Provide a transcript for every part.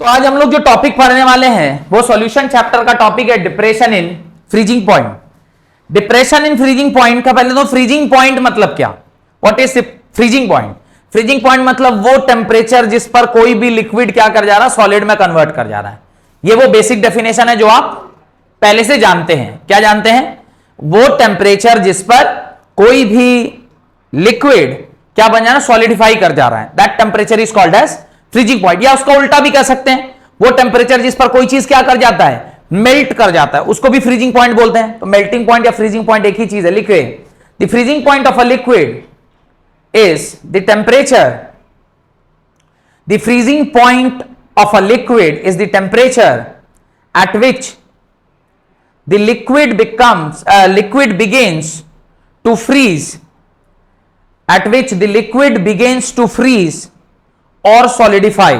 तो आज हम लोग जो टॉपिक पढ़ने वाले हैं वो सॉल्यूशन चैप्टर का टॉपिक है depression in freezing point. Depression in freezing point का पहले तो फ्रीजिंग पॉइंट मतलब क्या, what is freezing point. Freezing point मतलब वो टेम्परेचर जिस पर कोई भी लिक्विड क्या कर जा रहा है, सॉलिड में कन्वर्ट कर जा रहा है। ये वो बेसिक डेफिनेशन है जो आप पहले से जानते हैं। क्या जानते हैं? वो टेम्परेचर जिस पर कोई भी लिक्विड क्या बन जा रहा है, सॉलिडिफाई कर जा रहा है, that temperature is called as freezing point. या उसका उल्टा भी कह सकते हैं, वो टेम्परेचर जिस पर कोई चीज क्या कर जाता है, मेल्ट कर जाता है, उसको भी फ्रीजिंग पॉइंट बोलते हैं। तो मेल्टिंग पॉइंट या फ्रीजिंग पॉइंट एक ही चीज है। Liquid, the freezing point of a liquid is the temperature. The freezing point of a liquid is the temperature at which the liquid begins to freeze, at which the liquid begins to freeze or solidify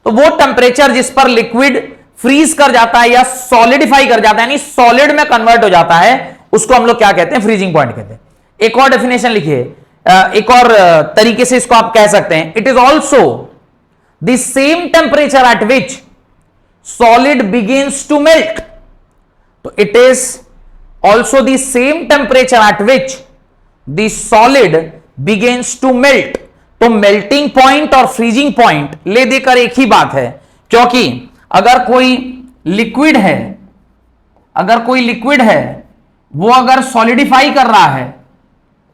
तो वो temperature जिस पर liquid freeze कर जाता है या solidify कर जाता है, यानी सॉलिड में कन्वर्ट हो जाता है, उसको हम लोग क्या कहते हैं, फ्रीजिंग पॉइंट कहते हैं। एक और डेफिनेशन लिखिए, एक और तरीके से इसको आप कह सकते हैं, it is also the same temperature at which solid begins to melt. तो it is also the same temperature at which the solid begins to melt. तो मेल्टिंग पॉइंट और फ्रीजिंग पॉइंट ले देकर एक ही बात है, क्योंकि अगर कोई लिक्विड है, वो अगर सॉलिडिफाई कर रहा है,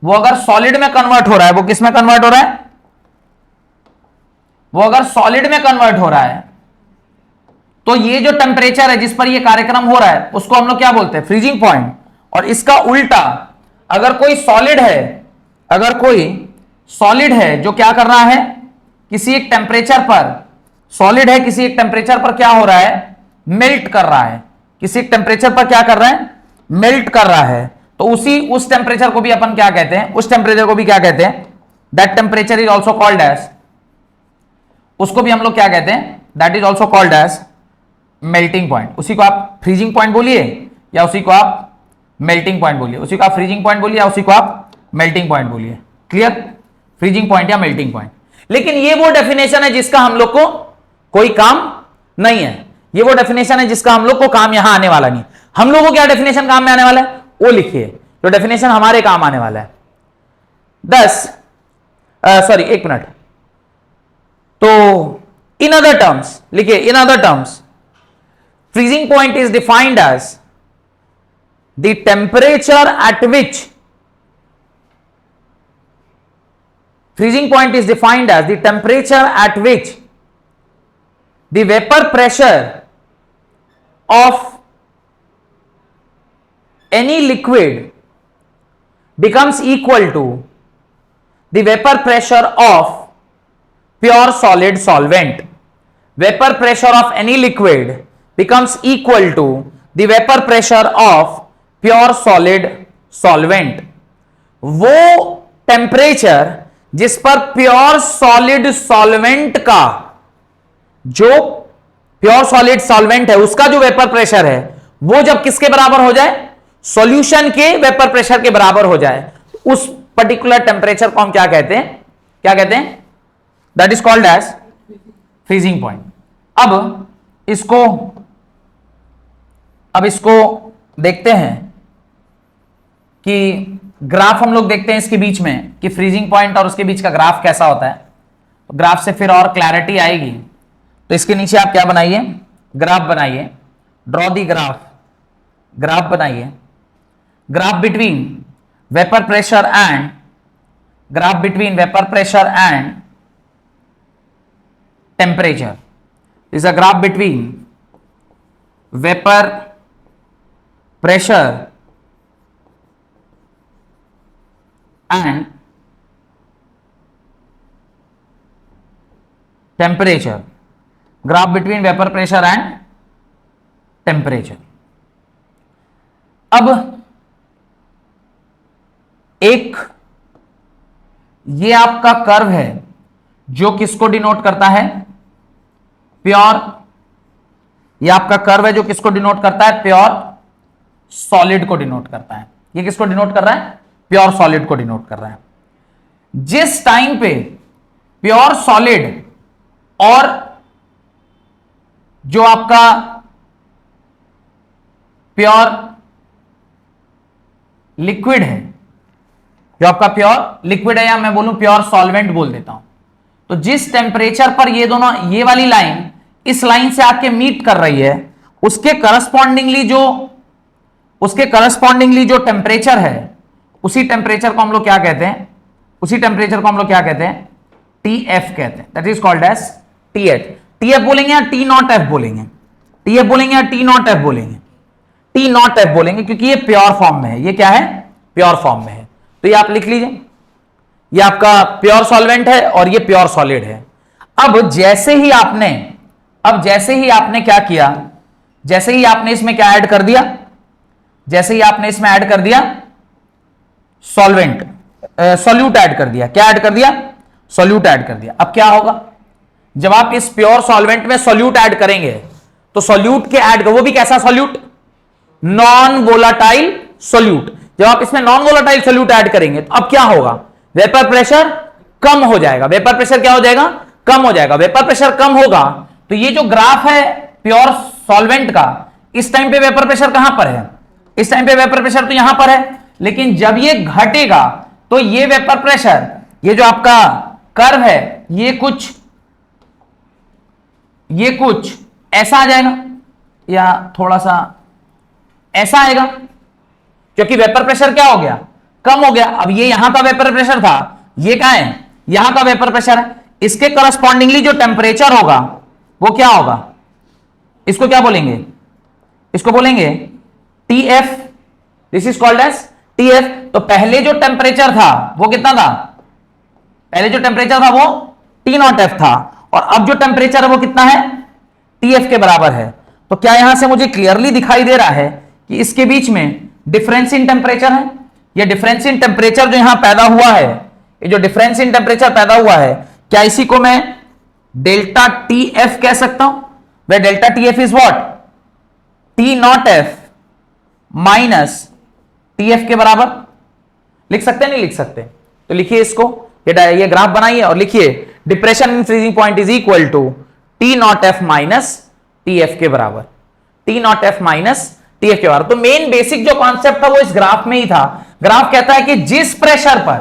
वो अगर सॉलिड में कन्वर्ट हो रहा है, वो किस में कन्वर्ट हो रहा है, वो अगर सॉलिड में कन्वर्ट हो रहा है, तो ये जो टेम्परेचर है जिस पर ये कार्यक्रम हो रहा है, उसको हम लोग क्या बोलते हैं, फ्रीजिंग पॉइंट। और इसका उल्टा, अगर कोई सॉलिड है जो क्या कर रहा है, किसी एक टेम्परेचर पर, सॉलिड है किसी एक टेम्परेचर पर क्या हो रहा है, मेल्ट कर रहा है, किसी एक टेम्परेचर पर क्या कर रहा है, मेल्ट कर रहा है, तो उस टेम्परेचर को भी अपन क्या कहते हैं, उस टेम्परेचर को भी क्या कहते हैं, that temperature is also called as, उसको भी हम लोग क्या कहते हैं, that is also called as melting point. उसी को आप फ्रीजिंग पॉइंट बोलिए या उसी को आप मेल्टिंग पॉइंट बोलिए, उसी को आप फ्रीजिंग पॉइंट बोलिए या उसी को आप मेल्टिंग पॉइंट बोलिए। क्लियर? फ्रीजिंग पॉइंट या मेल्टिंग पॉइंट। लेकिन ये वो डेफिनेशन है जिसका हम लोग को कोई काम नहीं है, ये वो डेफिनेशन है जिसका हम लोग को काम यहां आने वाला नहीं। हम लोगों को क्या डेफिनेशन काम में आने वाला है, वो लिखिए जो डेफिनेशन हमारे काम आने वाला है। एक मिनट। तो इन अदर टर्म्स लिखिए, in other terms freezing point is defined as the temperature at which, freezing point is defined as the temperature at which the vapor pressure of any liquid becomes equal to the vapor pressure of pure solid solvent. Vapor pressure of any liquid becomes equal to the vapor pressure of pure solid solvent. वो temperature जिस पर pure solid solvent का, जो pure solid solvent है उसका जो vapour pressure है, वो जब किसके बराबर हो जाए, सॉल्यूशन के वेपर प्रेशर के बराबर हो जाए, उस पर्टिकुलर टेम्परेचर को हम क्या कहते हैं, that is called as freezing point. अब इसको देखते हैं कि ग्राफ हम लोग देखते हैं इसके बीच में कि फ्रीजिंग पॉइंट और उसके बीच का ग्राफ कैसा होता है। तो ग्राफ से फिर और क्लैरिटी आएगी। तो इसके नीचे आप क्या बनाइए, ग्राफ बनाइए, ड्रॉ दी ग्राफ बनाइए, graph between vapour pressure and temperature is a graph between vapour pressure and temperature, graph between vapor pressure and temperature। अब एक ये आपका कर्व है जो किसको डिनोट करता है, प्योर, ये आपका कर्व है जो किसको डिनोट करता है, प्योर सॉलिड को डिनोट करता है। ये किसको डिनोट कर रहा है, प्योर सॉलिड को डिनोट कर रहा है। जिस टाइम पे प्योर सॉलिड और जो आपका प्योर लिक्विड है, जो आपका प्योर लिक्विड है, या मैं बोलूं प्योर सॉल्वेंट बोल देता हूं, तो जिस टेम्परेचर पर ये दोनों, ये वाली लाइन इस लाइन से आके मीट कर रही है, उसके करस्पॉन्डिंगली जो टेम्परेचर है, उसी टेम्परेचर को हम लोग क्या कहते हैं, TF कहते हैं, that is called as TF बोलेंगे या T नॉट F बोलेंगे, TF बोलेंगे या T नॉट F बोलेंगे, T नॉट F बोलेंगे, क्योंकि ये प्योर फॉर्म में है। ये क्या है? प्योर फॉर्म में है। तो ये आप लिख लीजिए, ये आपका प्योर सॉल्वेंट है और ये प्योर सॉलिड है। अब जैसे ही आपने क्या किया, जैसे ही आपने इसमें क्या ऐड कर दिया, सॉल्यूट ऐड कर दिया। क्या ऐड कर दिया? सॉल्यूट ऐड कर दिया। अब क्या होगा, जब आप इस प्योर सॉल्वेंट में सॉल्यूट ऐड करेंगे, तो सॉल्यूट के ऐड, वो भी कैसा सॉल्यूट? Non volatile solute. जब आप इसमें नॉन वोलाटाइल सॉल्यूट ऐड करेंगे, तो अब क्या होगा? वेपर प्रेशर कम हो जाएगा। वेपर प्रेशर क्या हो जाएगा? कम हो जाएगा। वेपर प्रेशर कम होगा तो ये जो ग्राफ है प्योर सॉल्वेंट का, इस टाइम पे वेपर प्रेशर कहां पर है? इस टाइम पे वेपर प्रेशर तो यहां पर है, लेकिन जब ये घटेगा तो ये वेपर प्रेशर, ये जो आपका कर्व है, ये कुछ ऐसा आ जाएगा, या थोड़ा सा ऐसा आएगा, क्योंकि वेपर प्रेशर क्या हो गया? कम हो गया। अब ये यहां का वेपर प्रेशर था, ये क्या है? यहां का वेपर प्रेशर है। इसके करस्पॉन्डिंगली जो टेम्परेचर होगा वो क्या होगा? इसको क्या बोलेंगे? इसको बोलेंगे TF। This is called as TF। तो पहले जो टेम्परेचर था वो कितना था? पहले जो टेम्परेचर था वो T नॉट F था, और अब जो टेम्परेचर है वो कितना है? TF के बराबर है। तो क्या यहां से मुझे क्लियरली दिखाई दे रहा है कि इसके बीच में डिफरेंस इन टेम्परेचर है? ये डिफरेंस इन टेम्परेचर जो यहां पैदा हुआ है, ये जो डिफरेंस इन टेम्परेचर पैदा हुआ है, क्या इसी को मैं डेल्टा TF कह सकता हूं? वे delta TF is what? T not F minus TF के बराबर। लिख सकते नहीं लिख सकते? तो लिखिए इसको, ये ग्राफ बनाइए और लिखिए depression in freezing point is equal to T not F minus TF के बराबर। T not F minus TF के बराबर। तो मेन बेसिक जो कॉन्सेप्ट था वो इस ग्राफ में ही था। ग्राफ कहता है कि जिस प्रेशर पर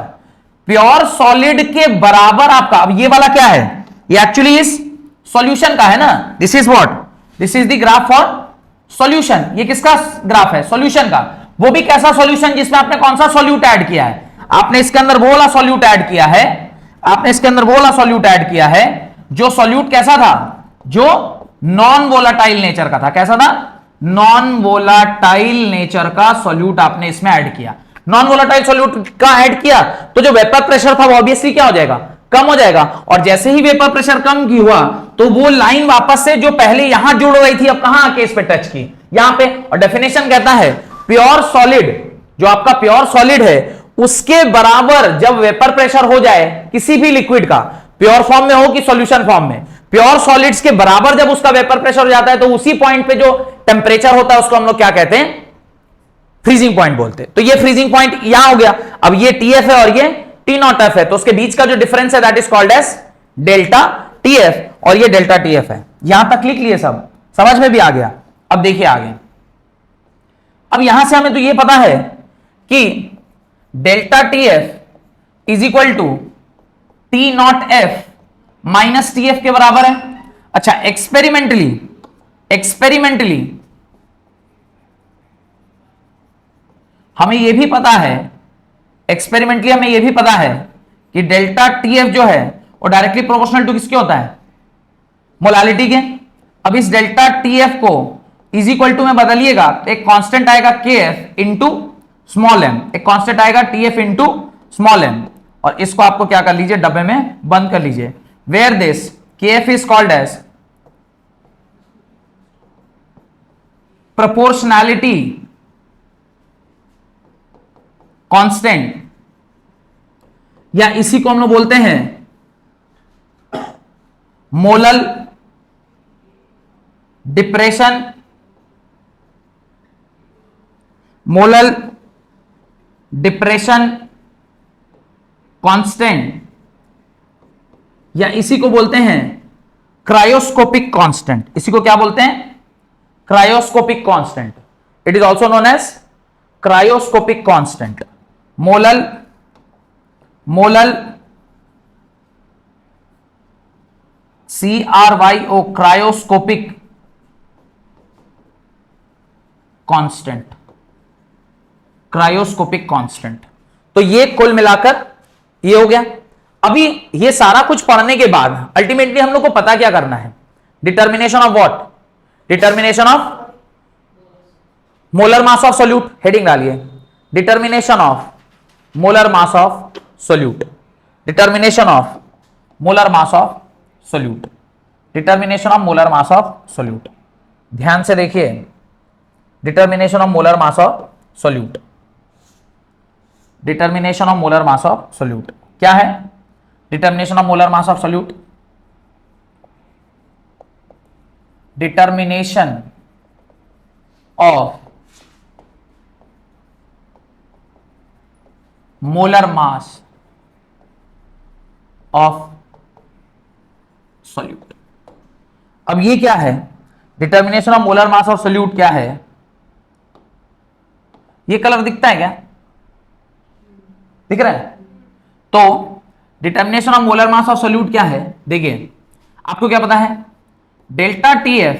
प्योर सॉलिड के बराबर आपका, अब ये वाला क्या है? ये एक्चुअली इस सॉल्यूशन का है ना, this is what? This is the graph for solution. ये किसका ग्राफ है? सॉल्यूशन का। वो भी कैसा सॉल्यूशन? जिसमें आपने कौन सा सॉल्यूट ऐड किया है? आपने इसके अंदर वो वाला सॉल्यूट ऐड किया है, जो सॉल्यूट कैसा था? जो नॉन वोलाटाइल नेचर का था। कैसा था? नॉन वोलाटाइल नेचर का सॉल्यूट आपने इसमें ऐड किया। नॉन वोलाटाइल सॉल्यूट का ऐड किया तो जो वेपर प्रेशर था वो ऑब्वियसली क्या हो जाएगा? कम हो जाएगा। और जैसे ही वेपर प्रेशर कम की हुआ तो वो लाइन वापस से जो पहले यहां जुड़ रही थी, अब कहां आके इस पे टच की? यहां पे। और डेफिनेशन कहता है प्योर सॉलिड, जो आपका प्योर सॉलिड है, उसके बराबर जब वेपर प्रेशर हो जाए किसी भी लिक्विड का, प्योर फॉर्म में हो कि सॉल्यूशन फॉर्म में, प्योर सॉलिड्स के बराबर जब उसका वेपर प्रेशर हो जाता है, तो उसी पॉइंट पे जो टेम्परेचर होता है उसको हम लोग क्या कहते हैं? फ्रीजिंग पॉइंट बोलते हैं। तो ये फ्रीजिंग पॉइंट यहां हो गया। अब ये TF है और ये T नॉट F है, तो उसके बीच का जो डिफरेंस है that is called as delta TF, और ये डेल्टा TF है। यहां तक लिख लिए, सब समझ में भी आ गया? अब देखिए आगे। अब यहां से हमें तो ये पता है कि delta TF is equal to T not F minus TF के बराबर है। अच्छा, एक्सपेरिमेंटली हमें यह भी पता है, कि डेल्टा TF जो है वो डायरेक्टली प्रोपोर्शनल टू किसके होता है? मोलालिटी के। अब इस डेल्टा TF को इज इक्वल टू में बदलिएगा तो एक कांस्टेंट आएगा KF इंटू स्मॉल m, एक कांस्टेंट आएगा TF इंटू स्मॉल m, और इसको आपको क्या कर लीजिए? डब्बे में बंद कर लीजिए। Where this KF is called as proportionality constant, या इसी को हम लोग बोलते हैं मोलल डिप्रेशन कांस्टेंट, या इसी को बोलते हैं क्रायोस्कोपिक कांस्टेंट, इसी को क्या बोलते हैं? Cryoscopic constant. It is also known as cryoscopic constant. Molal CRYO, cryoscopic constant. Cryoscopic constant. तो ये कुल मिलाकर ये हो गया. अभी ये सारा कुछ पढ़ने के बाद अल्टीमेटली हम लोग को पता क्या करना है? Determination of what? Determination of molar mass of solute. Heading डालिए, determination of molar mass of solute. Determination of molar mass of solute. Determination of molar mass of solute. ध्यान से देखिए, determination of molar mass of solute. Determination of molar mass of solute क्या है? Determination of molar mass of solute, determination of molar mass of solute. अब ये क्या है? Determination of molar mass of solute क्या है? ये कलर दिखता है क्या? दिख रहा है? तो determination of molar mass of solute क्या है? देखिए, आपको क्या पता है? Delta TF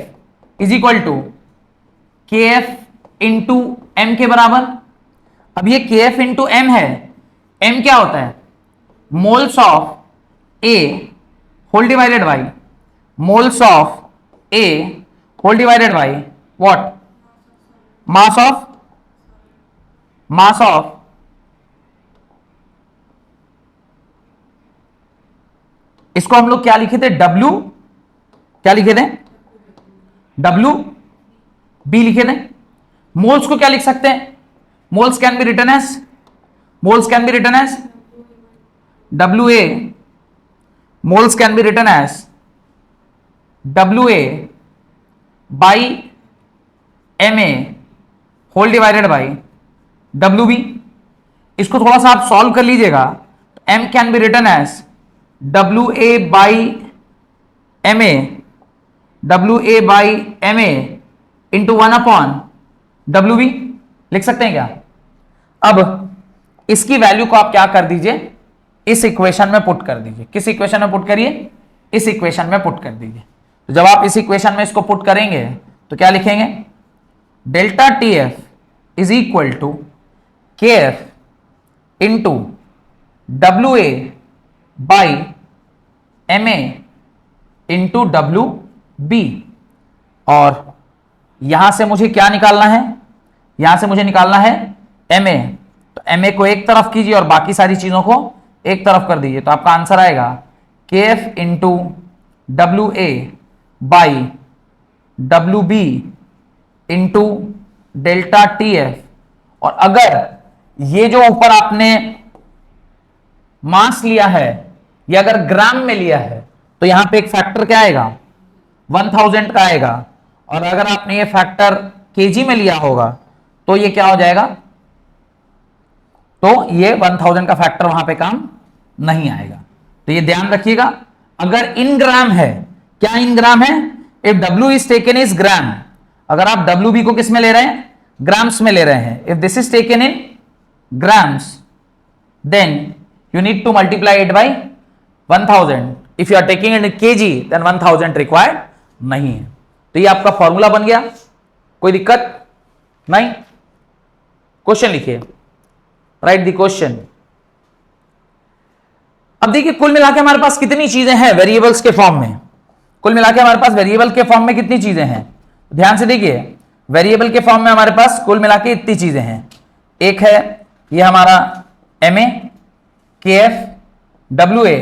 is equal to KF into M के बराबर. अब ये KF इंटू M है. M क्या होता है? Moles of A whole divided by moles of A whole divided by what? Mass of इसको हम लोग क्या लिखे थे? W. क्या लिखे थे? WB लिखे थे. मोल्स को क्या लिख सकते हैं? Moles can be written as WA. Moles can be written as WA by MA whole divided by WB. इसको थोड़ा सा आप सॉल्व कर लीजिएगा. M can be written as WA by MA into 1 upon WB लिख सकते हैं क्या? अब इसकी वैल्यू को आप क्या कर दीजिए? इस इक्वेशन में पुट कर दीजिए. किस इक्वेशन में पुट करिए? इस इक्वेशन में पुट कर दीजिए. तो जब आप इस इक्वेशन में इसको पुट करेंगे तो क्या लिखेंगे? Delta TF is equal to KF into WA by MA into WB. और यहां से मुझे क्या निकालना है? यहां से मुझे निकालना है MA. तो MA को एक तरफ कीजिए और बाकी सारी चीजों को एक तरफ कर दीजिए. तो आपका आंसर आएगा KF into WA by WB into delta TF. और अगर ये जो ऊपर आपने मास लिया है ये अगर ग्राम में लिया है तो यहां पे एक फैक्टर क्या आएगा? 1000 का आएगा. और अगर आपने ये फैक्टर केजी में लिया होगा तो ये क्या हो जाएगा? तो ये 1000 का फैक्टर वहां पे काम नहीं आएगा. तो ये ध्यान रखिएगा. अगर इन ग्राम है, क्या इन ग्राम है? If W is taken is gram. अगर आप WB को किस में ले रहे हैं? ग्राम्स में ले रहे हैं. If this is taken in grams then you need to multiply it by 1000. if you are taking it in kg then 1000 required नहीं है. तो ये आपका फॉर्मूला बन गया. कोई दिक्कत नहीं? क्वेश्चन लिखिए, राइट द क्वेश्चन. अब देखिए कुल मिलाके हमारे पास कितनी चीजें हैं वेरिएबल्स के फॉर्म में. कुल मिलाके हमारे पास वेरिएबल के फॉर्म में कितनी चीजें हैं? ध्यान से देखिए, वेरिएबल के फॉर्म में हमारे पास कुल मिलाके इतनी चीजें हैं. एक है ये हमारा MA, KF, WA,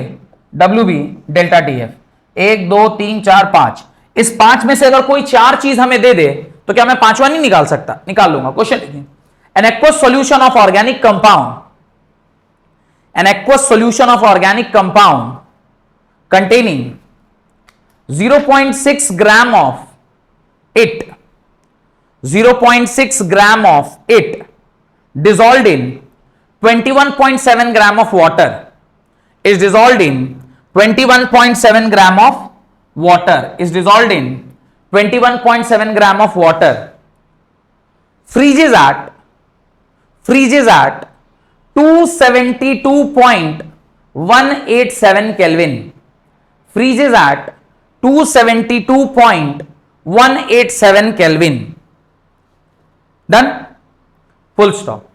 WB, delta TF. 1 2 3 4 5. इस 5 में से अगर कोई 4 चीज हमें दे दे तो क्या मैं 5वां नहीं निकाल सकता? निकाल लूंगा. क्वेश्चन लिखिए, an aqueous solution of organic compound, an aqueous solution of organic compound containing 0.6 gram of it, 0.6 gram of it dissolved in 21.7 gram of water is dissolved in 21.7 gram of water is dissolved in 21.7 gram of water freezes at 272.187 Kelvin. Freezes at 272.187 Kelvin. Done? Full stop.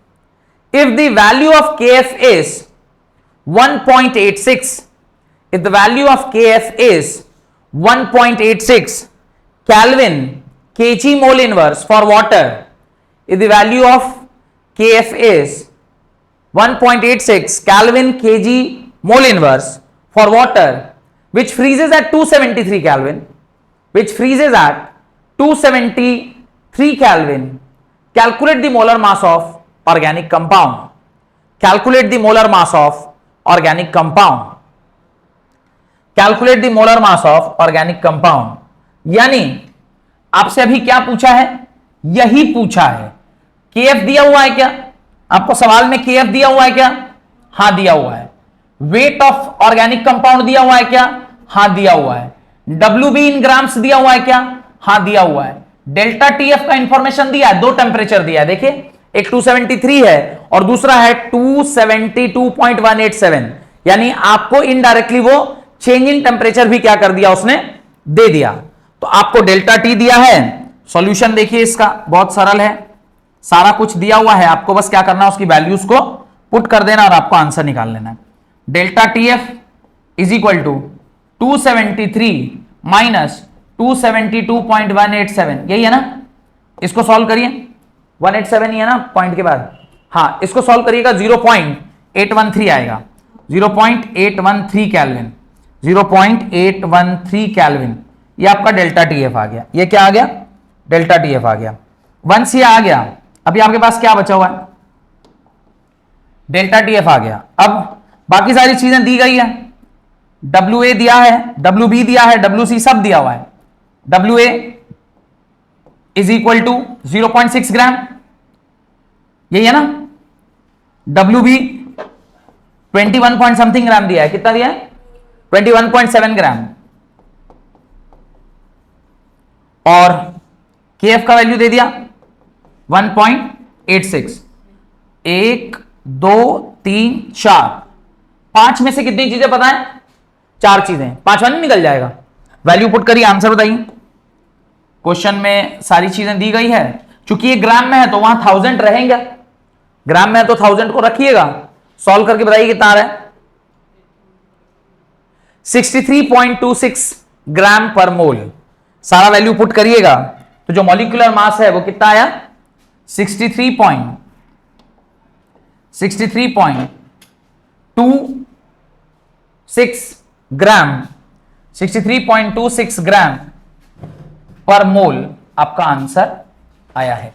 If the value of Kf is 1.86, if the value of Kf is 1.86 Kelvin kg mole inverse for water, if the value of Kf is 1.86 Kelvin kg mole inverse for water which freezes at 273 Kelvin, which freezes at 273 Kelvin, calculate the molar mass of organic compound. Calculate the molar mass of organic compound. Calculate the molar mass of organic compound. यानी आपसे अभी क्या पूछा है? यही पूछा है। Kf दिया हुआ है क्या? आपको सवाल में Kf दिया हुआ है क्या? हां दिया हुआ है। वेट ऑफ ऑर्गेनिक कंपाउंड दिया हुआ है क्या? हां दिया हुआ है। Wb इन ग्राम्स दिया हुआ है क्या? हां दिया हुआ है। डेल्टा टीएफ का इंफॉर्मेशन दिया है, दो टेम्परेचर दिया है, देखिए एक 273 है और दूसरा है 272.187, यानी आपको इनडायरेक्टली वो चेंज इन टेम्परेचर भी क्या कर दिया, उसने दे दिया। तो आपको डेल्टा टी दिया है। सॉल्यूशन देखिए इसका बहुत सरल है, सारा कुछ दिया हुआ है, आपको बस क्या करना है, उसकी वैल्यूज को पुट कर देना और आपको आंसर निकाल लेना है। Delta T F is equal to 273 minus 272.187, यही है ना। इसको सॉल्व करिए, 187 ही है ना पॉइंट के बाद, हाँ इसको सॉल्व करिएगा, 0.813 आएगा, 0.813 कैल्विन, 0.813 कैल्विन। ये आपका डेल्टा टीएफ आ गया। ये क्या आ गया? डेल्टा टीएफ आ गया। वंस ये आ गया, अभी आपके पास क्या बचा हुआ है? डेल्टा टीएफ आ गया। अब बाकी सारी चीजें दी गई है, WA दिया है, WB दिया है, WC सब दिया हुआ है। WA इज इक्वल टू 0.6 ग्राम, यही है ना। WB 21 पॉइंट समथिंग ग्राम दिया है, कितना दिया है? 21.7 ग्राम। और KF का वैल्यू दे दिया 1.86। 1 2 3 4, 5 में से कितनी चीजें पता है? 4 चीजें, 5वां नहीं निकल जाएगा। वैल्यू पुट करिए, आंसर बताइए। क्वेश्चन में सारी चीजें दी गई है, चूंकि ये ग्राम में है तो वहां 1000 रहेंगे, ग्राम में है तो 1000 को रखिएगा। सॉल्व करके बताइए कितना आ रहा है? 63.26 ग्राम पर मोल। सारा वैल्यू पुट करिएगा तो जो मॉलिक्यूलर मास है वो कितना आया? 63.26 ग्राम, 63.26 ग्राम पर मोल आपका आंसर आया है।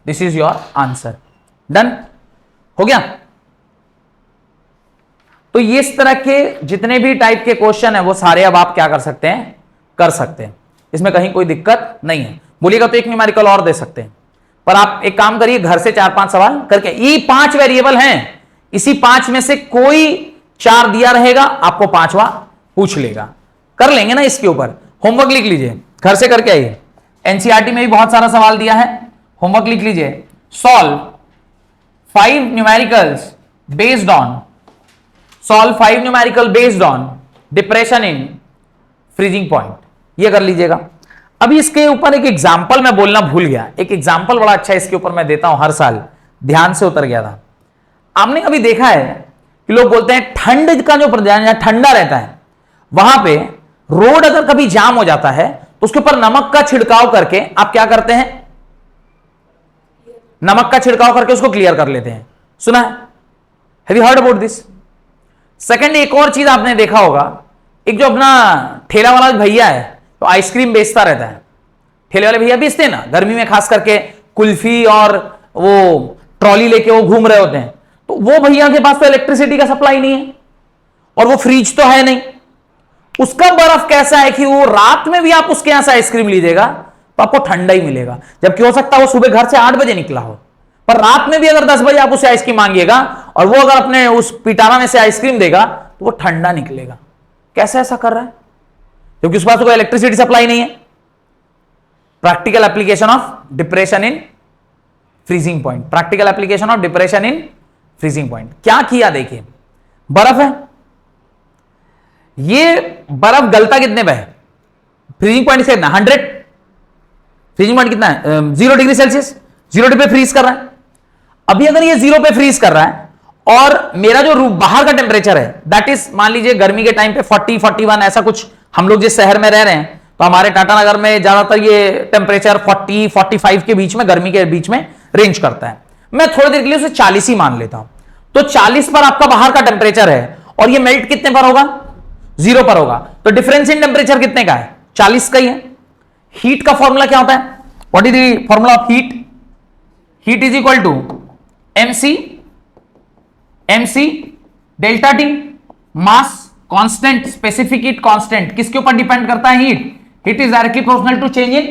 This is your answer. Done हो गया। तो ये इस तरह के जितने भी टाइप के क्वेश्चन है वो सारे अब आप क्या कर सकते हैं? कर सकते हैं, इसमें कहीं कोई दिक्कत नहीं है। बोलिएगा तो एक न्यूमेरिकल और दे सकते हैं, पर आप एक काम करिए, घर से 4-5 सवाल करके, ये 5 वेरिएबल हैं, इसी 5 में से कोई 4 दिया रहेगा, आपको 5वां पूछ लेगा। कर लेंगे ना इसके ऊपर। होमवर्क लिख लीजिए, घर से करके आइए। एनसीईआरटी में भी बहुत सारा सवाल दिया है, होमवर्क लिख लीजिए। Solve 5 numericals based on, solve 5 numerical based on depression in freezing point, ये कर लीजिएगा। अभी इसके ऊपर एक एग्जाम्पल मैं बोलना भूल गया, एक एग्जाम्पल बड़ा अच्छा इसके ऊपर मैं देता हूं, हर साल ध्यान से उतर गया था। आपने कभी देखा है कि लोग बोलते हैं ठंड का जो प्रदेश ठंडा रहता है वहां पे रोड अगर कभी जाम हो जाता है तो उसके ऊपर नमक का छिड़काव करके आप क्या करते हैं? नमक का छिड़काव करके उसको क्लियर कर लेते हैं। सुना है? Have you heard about this? Second, एक और चीज आपने देखा होगा, एक जो अपना ठेला वाला भैया है तो आइसक्रीम बेचता रहता है, ठेले वाले भैया बेचते हैं ना, गर्मी में खास करके कुल्फी और वो ट्रॉली लेके वो घूम रहे होते हैं, तो वो भैया के पास तो इलेक्ट्रिसिटी का सप्लाई नहीं है और वो फ्रिज तो है नहीं। उसका बर्फ कैसा है कि वो रात में भी आप उसके यहां से आइसक्रीम लीजिएगा तो आपको ठंडा ही मिलेगा, जबकि हो सकता है वो सुबह घर से 8 बजे निकला हो, पर रात में भी अगर 10 बजे आप उसे आइसक्रीम मांगिएगा और वो अगर अपने उस पिटारा में से आइसक्रीम देगा तो वो ठंडा निकलेगा। कैसे ऐसा कर रहा है? क्योंकि उसके पास कोई इलेक्ट्रिसिटी सप्लाई नहीं है। Practical application of depression in freezing point, practical application of depression in freezing point. क्या किया देखिए, बर्फ है, ये बर्फ गलता कितने पे है, फ्रीजिंग पॉइंट कितना 100, फ्रीजिंग पॉइंट कितना है 0 डिग्री सेल्सियस, 0 डिग्री पे फ्रीज कर रहा है। अभी अगर ये 0 पे फ्रीज कर रहा है और मेरा जो बाहर का टेम्परेचर है दैट इज, मान लीजिए गर्मी के टाइम पे 40 41 ऐसा कुछ, हम लोग जिस शहर में रह रहे हैं तो हमारे टाटा नगर में ज्यादातर ये टेम्परेचर 40 45 के बीच में, गर्मी के बीच में रेंज करता है। मैं थोड़ी देर के लिए उसे 40 ही मान लेता हूं। तो 40 पर आपका बाहर का टेम्परेचर है और ये मेल्ट कितने पर होगा, 0 पर होगा। तो डिफरेंस इन टेम्परेचर कितने का है, 40 का ही है। हीट का फॉर्मूला क्या होता है, what is the formula of heat, heat is equal to MC delta T, mass constant, specific heat constant किसके ऊपर डिपेंड करता है, heat is directly proportional to change in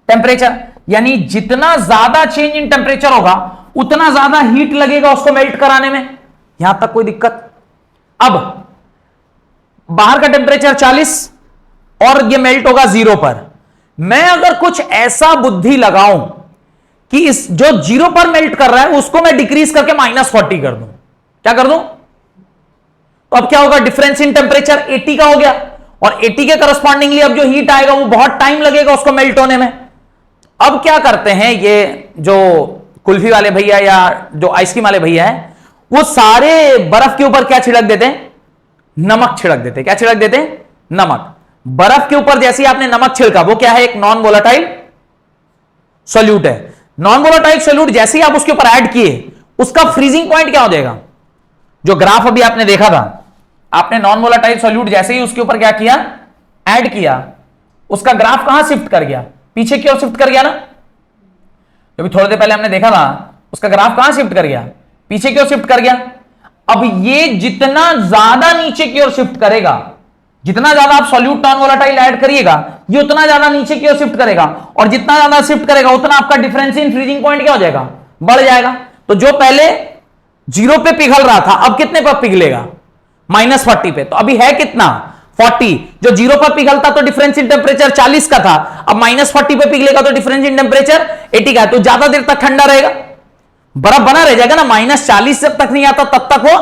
temperature. यानी जितना ज्यादा चेंज इन टेम्परेचर होगा उतना ज्यादा हीट लगेगा उसको मेल्ट कराने में। यहां तक कोई दिक्कत। अब बाहर का टेम्परेचर 40 और ये मेल्ट होगा 0 पर। मैं अगर कुछ ऐसा बुद्धि लगाऊं कि इस जो 0 पर मेल्ट कर रहा है उसको मैं डिक्रीज करके -40 कर दूं, क्या कर दूं, तो अब क्या होगा, डिफरेंस इन टेम्परेचर 80 का हो गया और 80 के करस्पॉन्डिंगली अब जो हीट आएगा वो बहुत टाइम लगेगा उसको मेल्ट होने में। अब क्या करते हैं ये जो कुल्फी वाले भैया या जो आइसक्रीम वाले भैया हैं, वो सारे बर्फ के ऊपर क्या छिड़क देते हैं, नमक छिड़क देते हैं। क्या छिड़क देते हैं, नमक। बर्फ के ऊपर जैसे ही आपने नमक छिड़का, वो क्या है, एक नॉन वोलेटाइल सॉल्यूट है। नॉन वोलेटाइल सॉल्यूट जैसे ही आप उसके ऊपर ऐड किए, उसका फ्रीजिंग पॉइंट क्या हो जाएगा, जो ग्राफ अभी आपने देखा था, आपने नॉन वोलेटाइल सॉल्यूट जैसे ही उसके ऊपर क्या किया, ऐड किया, उसका ग्राफ कहां शिफ्ट कर गया, पीछे की ओर शिफ्ट कर गया ना। अभी थोड़ी देर पहले हमने देखा था, उसका ग्राफ कहां शिफ्ट कर गया, पीछे की ओर शिफ्ट कर गया। अब ये जितना ज्यादा नीचे की ओर शिफ्ट करेगा, जितना ज्यादा आप सॉल्यूट नॉन वोलेटाइल ऐड करिएगा, ये उतना ज्यादा नीचे की ओर शिफ्ट करेगा और जितना ज्यादा शिफ्ट करेगा उतना आपका डिफरेंस इन फ्रीजिंग पॉइंट क्या हो जाएगा, बढ़ जाएगा। तो जो पहले 0 पे पिघल रहा था अब कितने पर पिघलेगा, -40 पे। तो अभी है कितना, 40। जो 0 पर पिघलता तो डिफरेंस इन टेम्परेचर 40 का था, अब -40 पे पिघलेगा तो डिफरेंस इन टेम्परेचर 80 का है। तो ज्यादा देर तक ठंडा रहेगा, बर्फ बना रह जाएगा ना, -40 जब तक नहीं आता तब तक वो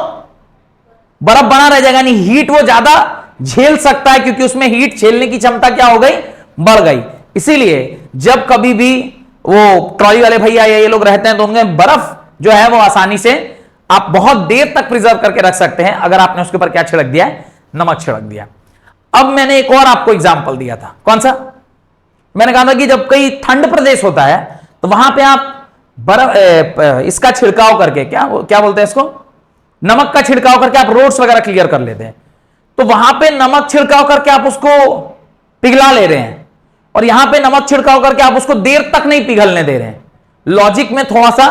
बर्फ बना रह जाएगा, नहीं हीट वो ज्यादा झेल सकता है क्योंकि उसमें हीट झेलने की क्षमता क्या हो गई, बढ़ गई। इसीलिए जब कभी भी वो ट्रॉली वाले भैया या ये लोग रहते हैं तो उनमें बर्फ जो है वो आसानी से आप बहुत देर तक प्रिजर्व करके रख सकते हैं अगर आपने उसके ऊपर क्या छिड़क दिया है, नमक छिड़क दिया। अब मैंने एक और आपको एग्जांपल दिया था, कौन सा, मैंने कहा था कि जब कई ठंड प्रदेश होता है तो वहां पे आप बर्फ इसका छिड़काव करके, क्या बोलते हैं इसको, नमक का छिड़काव करके आप रोड्स वगैरह क्लियर कर लेते हैं। तो वहां पे नमक छिड़काव करके आप उसको पिघला ले रहे हैं और यहां पे नमक छिड़काव करके आप उसको देर तक नहीं पिघलने दे रहे हैं। लॉजिक में थोड़ा सा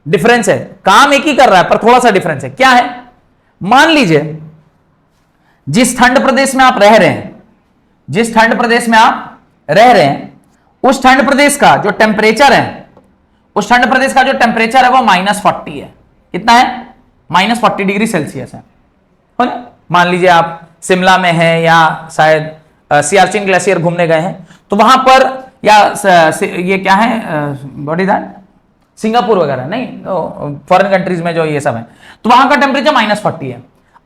डिफरेंस है, काम एक ही कर रहा है पर थोड़ा सा डिफरेंस है। क्या है, मान लीजिए जिस ठंड प्रदेश में आप रह रहे हैं, जिस ठंड प्रदेश में आप रह रहे हैं, उस ठंड प्रदेश का जो टेम्परेचर है, उस ठंड प्रदेश का जो टेम्परेचर है वो -40 है। कितना है, -40 डिग्री सेल्सियस है ना। मान लीजिए आप शिमला में हैं या शायद सियाचिन ग्लेशियर घूमने गए हैं तो वहां पर, या ये क्या है, व्हाट इज दैट, सिंगापुर वगैरह, नहीं फॉरेन कंट्रीज में जो ये सब है, तो वहां का टेम्परेचर -40 है।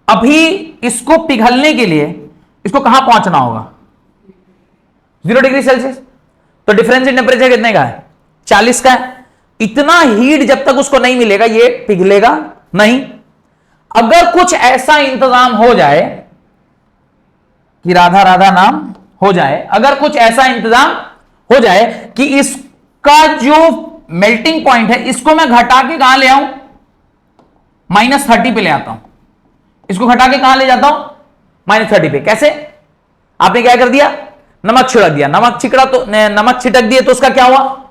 अभी इसको पिघलने के लिए इसको कहां पहुंचना होगा, 0 डिग्री सेल्सियस। तो डिफरेंस इन टेम्परेचर कितने का है, 40 का है। इतना हीट जब तक उसको नहीं मिलेगा ये पिघलेगा नहीं। अगर कुछ ऐसा इंतजाम हो जाए कि राधा राधा नाम हो जाए, अगर कुछ ऐसा इंतजाम हो जाए कि इसका जो मेल्टिंग पॉइंट है इसको मैं घटा के कहां ले आऊं, -30 पे ले आता हूं। इसको घटा के कहां ले जाता हूं, -30 पे। कैसे, आपने क्या कर दिया, नमक छिड़क दिया, नमक छिटक दिए तो उसका क्या हुआ,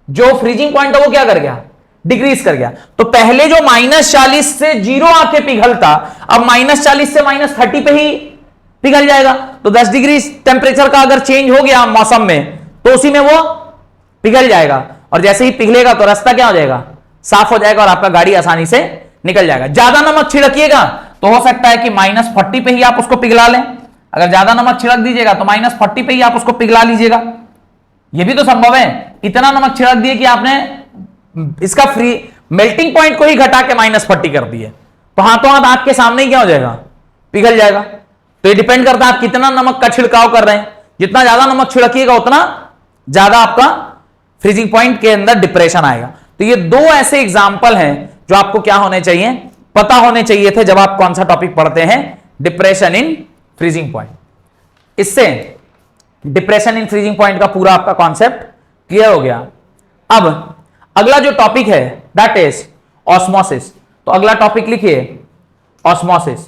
जो फ्रीजिंग पॉइंट है वो क्या कर गया, डिक्रीज कर गया। तो पहले जो -40 से 0 आके पिघलता, अब -40 से -30 पे ही पिघल जाएगा। तो 10 डिग्री टेम्परेचर का अगर चेंज हो गया मौसम में तो उसी में वो पिघल जाएगा और जैसे ही पिघलेगा तो रास्ता क्या हो जाएगा, साफ हो जाएगा और आपका गाड़ी आसानी से निकल जाएगा। ज्यादा नमक छिड़किएगा तो हो सकता है कि -40 पे ही आप उसको पिघला लें, अगर ज्यादा नमक छिड़क दीजिएगा तो -40 पे ही आप उसको पिघला लीजिएगा, यह भी तो संभव है। इतना नमक छिड़क दिए कि आपने इसका फ्री मेल्टिंग पॉइंट को ही घटा के -40 कर दिए, तो हाथों हाथ आग के सामने ही क्या हो जाएगा, पिघल जाएगा। तो ये डिपेंड करता है आप कितना नमक का छिड़काव कर रहे हैं। जितना ज्यादा नमक छिड़किएगा उतना ज्यादा आपका फ्रीजिंग पॉइंट के अंदर डिप्रेशन आएगा। तो ये दो ऐसे एग्जाम्पल हैं जो आपको क्या होने चाहिए, पता होने चाहिए थे जब आप कौन सा टॉपिक पढ़ते हैं, डिप्रेशन इन फ्रीजिंग पॉइंट। इससे डिप्रेशन इन फ्रीजिंग पॉइंट का पूरा आपका कॉन्सेप्ट क्लियर हो गया। अब अगला जो टॉपिक है दैट इज ऑस्मोसिस। तो अगला टॉपिक लिखिए ऑस्मोसिस,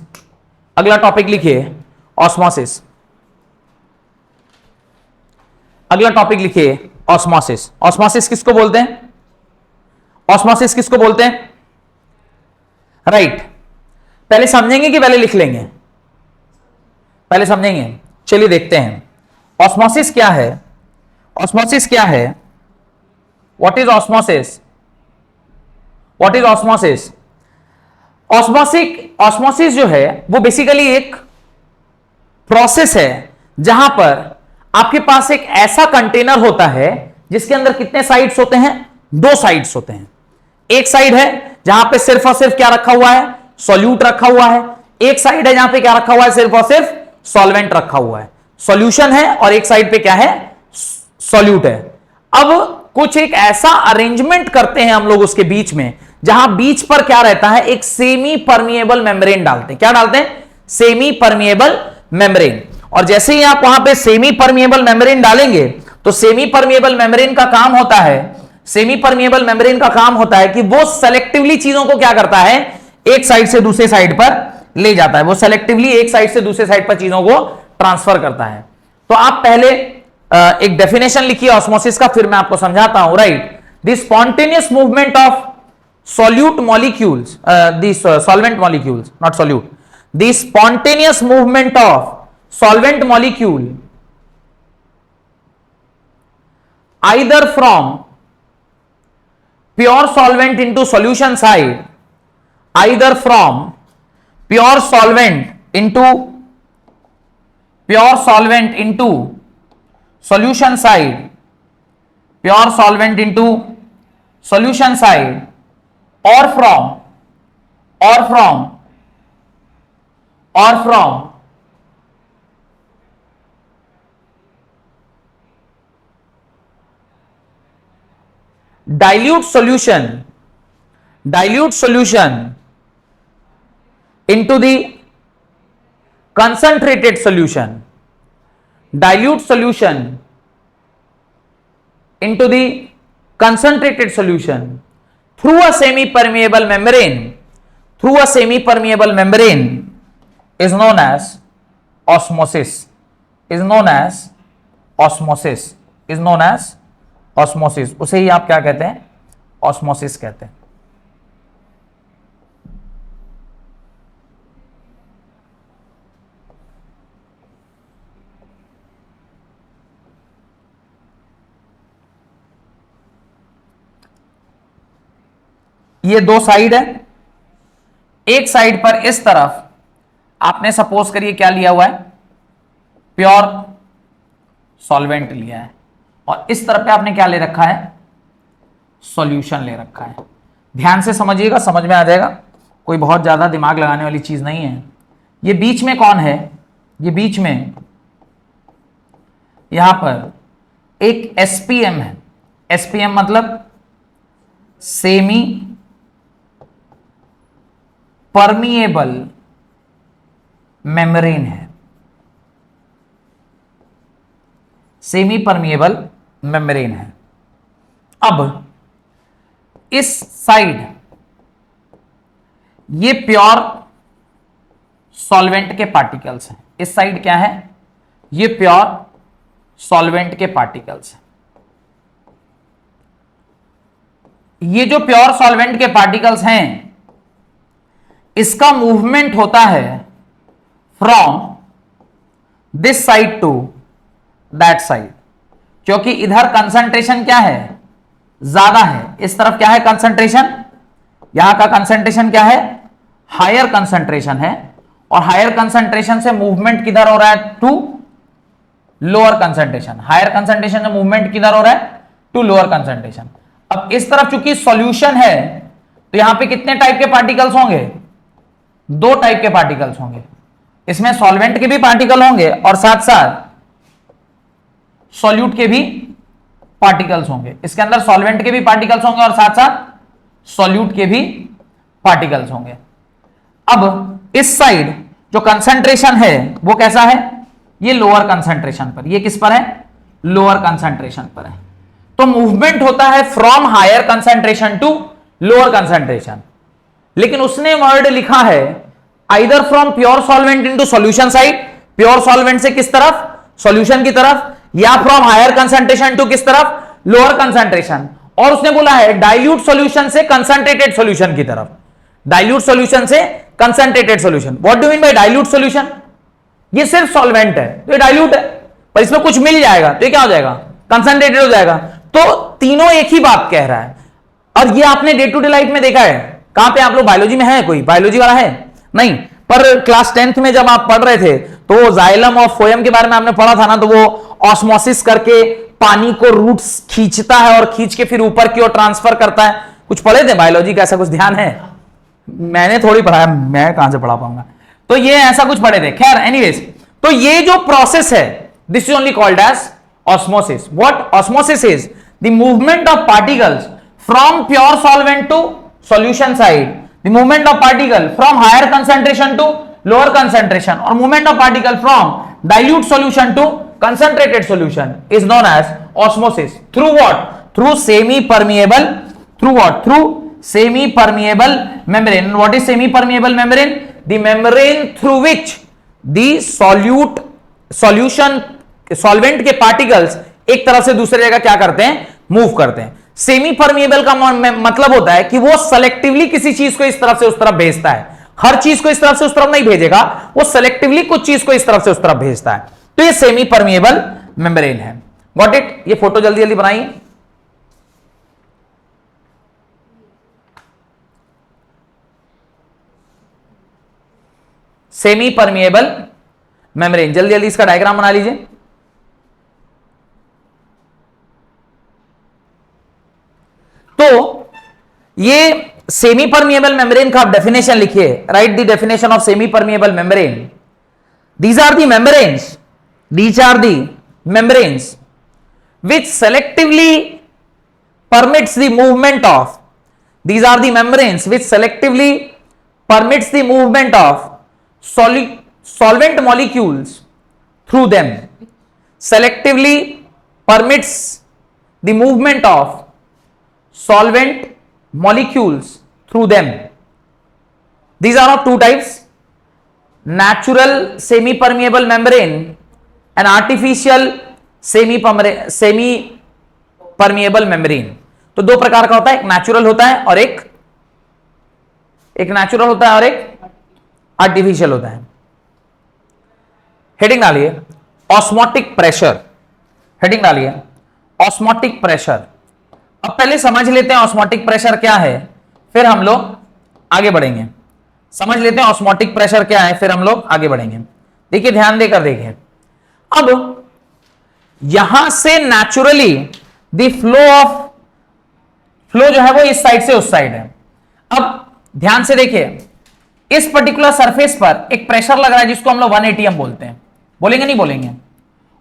अगला टॉपिक लिखिए ऑस्मोसिस, अगला टॉपिक लिखिए ऑस्मोसिस। ऑस्मोसिस किसको बोलते हैं, ऑस्मोसिस किसको बोलते हैं, राइट पहले समझेंगे कि पहले लिख लेंगे, पहले समझेंगे। चलिए देखते हैं ऑस्मोसिस क्या है। ऑस्मोसिस क्या है, what is osmosis, what is osmosis. Osmosis जो है वो बेसिकली एक प्रोसेस है जहां पर आपके पास एक ऐसा कंटेनर होता है जिसके अंदर कितने साइड्स होते हैं, 2 साइड्स होते हैं। एक साइड है जहां पे सिर्फ और सिर्फ क्या रखा हुआ है, सॉल्यूट रखा हुआ है। एक साइड है जहां पे क्या रखा हुआ है, सिर्फ और सिर्फ सॉल्वेंट रखा हुआ है, सॉल्यूशन है, और एक साइड पे क्या है, सॉल्यूट है। अब कुछ एक ऐसा अरेंजमेंट करते हैं हम लोग उसके बीच में, जहां बीच पर क्या रहता है, एक सेमी परमिएबल मेम्ब्रेन डालते हैं। क्या डालते हैं, सेमी परमिएबल मेम्ब्रेन। और जैसे ही आप वहां पे सेमी परमिएबल मेम्ब्रेन डालेंगे तो सेमी परमिएबल मेम्ब्रेन का काम होता है, सेमी परमिएबल मेम्ब्रेन का काम होता है कि वो सेलेक्टिवली चीजों को क्या करता है, एक साइड से दूसरे साइड पर ले जाता है। वो सेलेक्टिवली एक साइड से दूसरे साइड पर चीजों को ट्रांसफर करता है। तो आप पहले एक डेफिनेशन लिखिए ऑस्मोसिस का, फिर मैं आपको समझाता हूं। Right, the spontaneous movement of solute molecules, these solvent molecules, not solute, the spontaneous movement of solvent molecule either from pure solvent into solution side, either from pure solvent into solution side, pure solvent into solution side, or from dilute solution into the concentrated solution, dilute solution into the concentrated solution through a semi permeable membrane, through a semi permeable membrane is known as osmosis, is known as osmosis, is known as osmosis। उसे ही आप क्या कहते हैं, osmosis कहते हैं। ये 2 side है, एक साइड पर इस तरफ आपने सपोज करिए क्या लिया हुआ है, प्योर सॉल्वेंट लिया है, और इस तरफ पे आपने क्या ले रखा है, सॉल्यूशन ले रखा है। ध्यान से समझिएगा, समझ में आ जाएगा, कोई बहुत ज्यादा दिमाग लगाने वाली चीज नहीं है। ये बीच में कौन है, ये बीच में यहां पर एक एसपीएम है। एसपीएम मतलब सेमी परमिएबल मेम्ब्रेन है, सेमी परमिएबल मेम्ब्रेन है। अब इस साइड ये प्योर सॉल्वेंट के पार्टिकल्स हैं, इस साइड क्या है, ये प्योर सॉल्वेंट के पार्टिकल्स हैं। ये जो प्योर सॉल्वेंट के पार्टिकल्स हैं इसका मूवमेंट होता है from this side to that side, क्योंकि इधर कंसंट्रेशन क्या है, ज्यादा है। इस तरफ क्या है कंसंट्रेशन, यहां का कंसंट्रेशन क्या है, हायर कंसंट्रेशन है, और हायर कंसंट्रेशन से मूवमेंट किधर हो रहा है, to lower concentration. Higher concentration से मूवमेंट किधर हो रहा है, टू लोअर कंसंट्रेशन। अब इस तरफ चूंकि सॉल्यूशन है तो यहां पे कितने टाइप के पार्टिकल्स होंगे, दो टाइप के पार्टिकल्स होंगे। इसमें सॉल्वेंट के भी पार्टिकल होंगे और साथ साथ सॉल्यूट के भी पार्टिकल्स होंगे। इसके अंदर सॉल्वेंट के भी पार्टिकल्स होंगे और साथ साथ सॉल्यूट के भी पार्टिकल्स होंगे। अब इस साइड जो कंसंट्रेशन है वो कैसा है, ये लोअर कंसंट्रेशन पर, ये किस पर है, लोअर कंसंट्रेशन पर है। तो मूवमेंट होता है from higher concentration to lower concentration. लेकिन उसने वर्ड लिखा है either from pure solvent into solution side, pure solvent से किस तरफ, सॉल्यूशन की तरफ, या फ्रॉम हायर कंसंट्रेशन टू किस तरफ, लोअर कंसंट्रेशन। और उसने बोला है डाइल्यूट सॉल्यूशन से कंसंट्रेटेड सॉल्यूशन की तरफ, डाइल्यूट सॉल्यूशन से concentrated solution. What do mean by dilute solution, ये सिर्फ सॉल्वेंट है तो ये डाइल्यूट है, पर इसमें कुछ मिल जाएगा तो ये क्या हो जाएगा, कंसंट्रेटेड हो जाएगा। तो तीनों एक ही बात कह रहा है। और ये आपने डे टू डे लाइफ में देखा है, कहां पे आप लोग बायोलॉजी में है, कोई बायोलॉजी वाला है नहीं, पर क्लास 10th में जब आप पढ़ रहे थे तो जाइलम और फोएम के बारे में आपने पढ़ा था ना, तो वो ऑस्मोसिस करके पानी को रूट्स खींचता है और खींच के फिर ऊपर की ओर ट्रांसफर करता है। कुछ पढ़े थे बायोलॉजी का, ऐसा कुछ ध्यान है? मैंने थोड़ी पढ़ा है, मैं कहां से पढ़ा पाऊंगा, तो ये ऐसा कुछ पढ़े थे। खैर एनीवेज, तो ये जो प्रोसेस है this is only called as osmosis. What osmosis is the movement of particles from pure solvent to solution side, the movement of particle from higher concentration to lower concentration, और movement of particle from dilute solution to concentrated solution is known as osmosis. Through what? Through semi permeable, through what? Through semi permeable membrane. And what is semi permeable membrane? The membrane through which the solvent के particles एक तरफ से दूसरी जगह क्या करते हैं, move करते हैं। सेमी परमिएबल का मतलब होता है कि वो सेलेक्टिवली किसी चीज को इस तरफ से उस तरफ भेजता है, हर चीज को इस तरफ से उस तरफ नहीं भेजेगा, वो सेलेक्टिवली कुछ चीज को इस तरफ से उस तरफ भेजता है। तो ये सेमी परमिएबल मेम्ब्रेन है। Got it? ये फोटो जल्दी जल्दी बनाइए। सेमी परमिएबल मेम्ब्रेन, जल्दी जल्दी इसका डायग्राम बना लीजिए। तो ये सेमी परमिएबल मेम्ब्रेन का आप डेफिनेशन लिखिए। Right the definition of semi permeable membrane. These are the membranes. These are the membranes which selectively permits the movement of. These are the membranes which selectively permits the movement of solvent molecules through them. Selectively permits the movement of solvent molecules through them. These are of two types. Natural semi permeable membrane and artificial semi permeable membrane. तो दो प्रकार का होता है, एक natural होता है और एक नेचुरल होता है और एक आर्टिफिशियल होता है। हेडिंग डालिए ऑस्मोटिक प्रेशर। हेडिंग डालिए ऑस्मोटिक प्रेशर। अब पहले समझ लेते हैं ऑस्मोटिक प्रेशर क्या है, फिर हम लोग आगे बढ़ेंगे। समझ लेते हैं ऑस्मोटिक प्रेशर क्या है, फिर हम लोग आगे बढ़ेंगे। देखिए ध्यान देकर देखिए। अब यहां से नेचुरली द फ्लो जो है वो इस साइड से उस साइड है। अब ध्यान से देखिए, इस पर्टिकुलर सरफेस पर एक प्रेशर लग रहा है जिसको हम लोग 1 atm बोलते हैं। बोलेंगे नहीं बोलेंगे?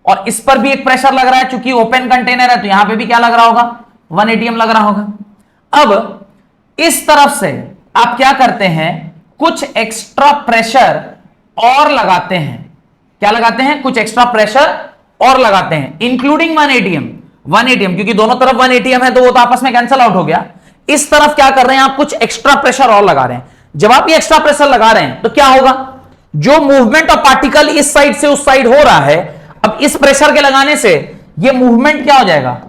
और इस पर भी एक प्रेशर लग रहा है, चूंकि ओपन कंटेनर है तो यहां पे भी क्या लग रहा होगा, 1 atm लग रहा होगा। अब इस तरफ से आप क्या करते हैं, कुछ एक्स्ट्रा प्रेशर और लगाते हैं। क्या लगाते हैं? कुछ एक्स्ट्रा प्रेशर और लगाते हैं, इंक्लूडिंग 1 atm। 1 atm क्योंकि दोनों तरफ 1 atm है तो वो तो आपस में कैंसिल आउट हो गया। इस तरफ क्या कर रहे हैं आप, कुछ एक्स्ट्रा प्रेशर और लगा रहे हैं। जब आप ये एक्स्ट्रा प्रेशर लगा रहे हैं तो क्या होगा, जो मूवमेंट ऑफ पार्टिकल इस साइड से उस साइड हो रहा है, अब इस प्रेशर के लगाने से ये मूवमेंट क्या हो जाएगा,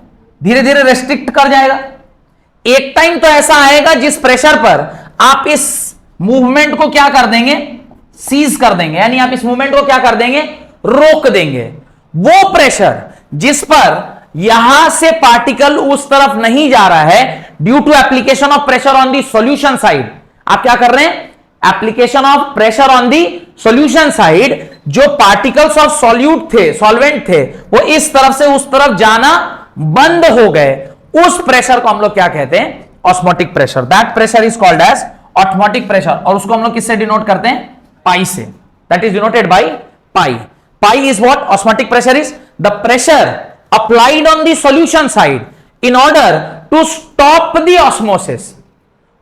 धीरे धीरे रेस्ट्रिक्ट कर जाएगा। एक टाइम तो ऐसा आएगा जिस प्रेशर पर आप इस मूवमेंट को क्या कर देंगे, सीज कर देंगे, यानी आप इस मूवमेंट को क्या कर देंगे, रोक देंगे। वो प्रेशर जिस पर यहां से पार्टिकल उस तरफ नहीं जा रहा है, due to application of pressure on the solution side, आप क्या कर रहे हैं, application of pressure on the solution side जो पार्टिकल्स ऑफ सॉल्यूट थे, सॉल्वेंट थे, वो इस तरफ से उस तरफ जाना बंद हो गए, उस प्रेशर को हम लोग क्या कहते हैं? Osmotic pressure. That pressure is called as osmotic pressure, और उसको हम लोग किससे डिनोट करते हैं? पाई से। That is denoted by pi. Pi is what? Osmotic pressure is the pressure applied on the solution side in order to stop the osmosis.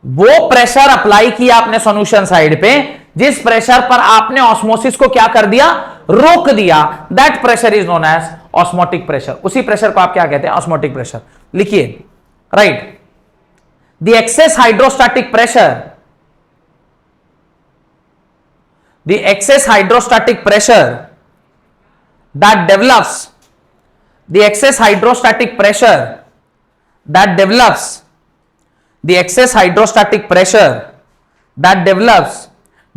वो pressure apply किया आपने सॉल्यूशन साइड पे, जिस प्रेशर पर आपने ऑस्मोसिस को क्या कर दिया? रोक दिया। That pressure is known as osmotic pressure. उसी प्रेशर को आप क्या कहते हैं? Osmotic pressure. लिखिए, right, the excess hydrostatic pressure, the excess hydrostatic pressure that develops, the excess hydrostatic pressure that develops, the excess hydrostatic pressure that develops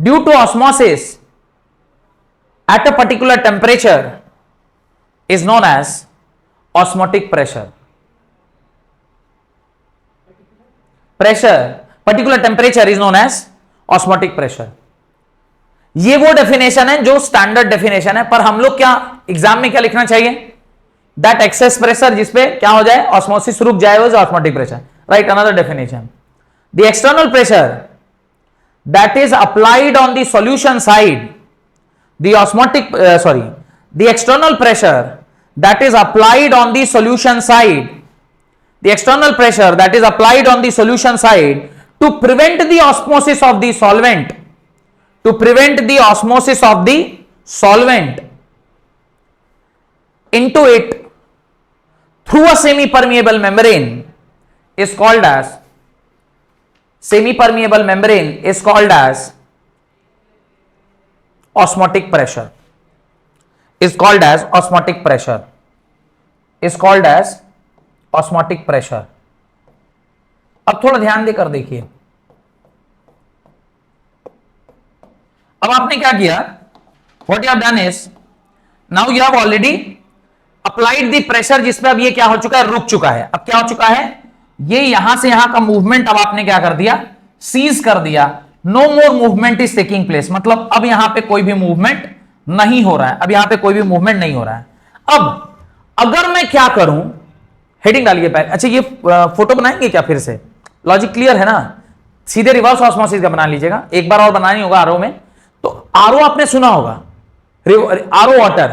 due to osmosis at a particular temperature is known as osmotic pressure. Pressure, particular temperature is known as osmotic pressure. ये वो definition है जो standard definition है, पर हम लोग क्या exam में क्या लिखना चाहिए? दैट एक्सेस प्रेशर जिसपे क्या हो जाए? ऑस्मोसिस रुक जाए, वो osmotic pressure. Right, another definition, the external pressure that is applied on the solution side, the osmotic the external pressure that is applied on the solution side, the external pressure that is applied on the solution side to prevent the osmosis of the solvent, to prevent the osmosis of the solvent into it through a semi-permeable membrane is called as, semi-permeable membrane is called as osmotic pressure, is called as osmotic pressure, is called as osmotic pressure। अब थोड़ा ध्यान देकर देखिए, अब आपने क्या किया? What you have done is, now you have already applied the pressure, जिसपे अब ये क्या हो चुका है? रुक चुका है। अब क्या हो चुका है? ये यहां से यहां का मूवमेंट अब आपने क्या कर दिया? सीज कर दिया। No more movement is taking place, मतलब अब यहां पे कोई भी मूवमेंट नहीं हो रहा है, अब यहां पे कोई भी मूवमेंट नहीं हो रहा है। अब अगर मैं क्या करूं? हेडिंग डालिए पहले। अच्छा, ये फोटो बनाएंगे क्या फिर से? लॉजिक क्लियर है ना? सीधे रिवर्स ऑस्मोसिस का बना लीजिएगा, एक बार और बनानी होगा आरओ में। तो आरओ आपने सुना होगा, आरओ वाटर,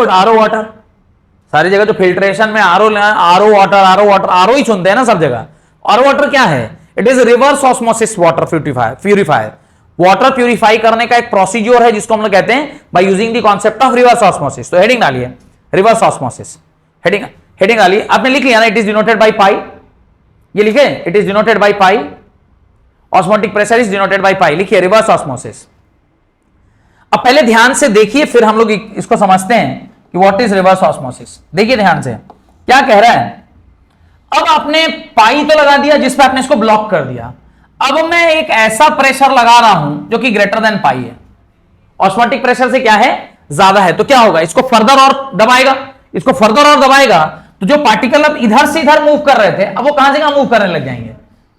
आरओ वाटर सारी जगह, जो फिल्ट्रेशन में आरओ वाटर, आरओ ही सुनते हैं ना सब जगह। आरओ वाटर क्या है? It is reverse osmosis water purifier. Water purify करने का एक प्रोसीजर है जिसको हम लोग कहते हैं by using the concept of reverse osmosis. तो हेडिंग डालिए, रिवर्स ऑस्मोसिस। हेडिंग डालिए, आपने लिख लिया ना? इट इज डिनोटेड बाय पाई, ये लिखे, it is denoted by pi. Osmotic pressure is denoted by पाई, लिखिए रिवर्स ऑस्मोसिस। अब पहले ध्यान से देखिए, फिर हम लोग इसको समझते हैं कि व्हाट इज रिवर्स ऑस्मोसिस। देखिए ध्यान से क्या कह रहा है। अब आपने पाई तो लगा दिया जिस पे आपने इसको ब्लॉक कर दिया। अब मैं एक ऐसा प्रेशर लगा रहा हूं जो कि ग्रेटर देन पाई है, ऑस्मोटिक प्रेशर से क्या है? ज्यादा है। तो क्या होगा? इसको फर्दर और दबाएगा, इसको फर्दर और दबाएगा, तो जो पार्टिकल अब इधर से इधर मूव कर रहे थे, अब वो कहां से कहां मूव करने लग जाएंगे?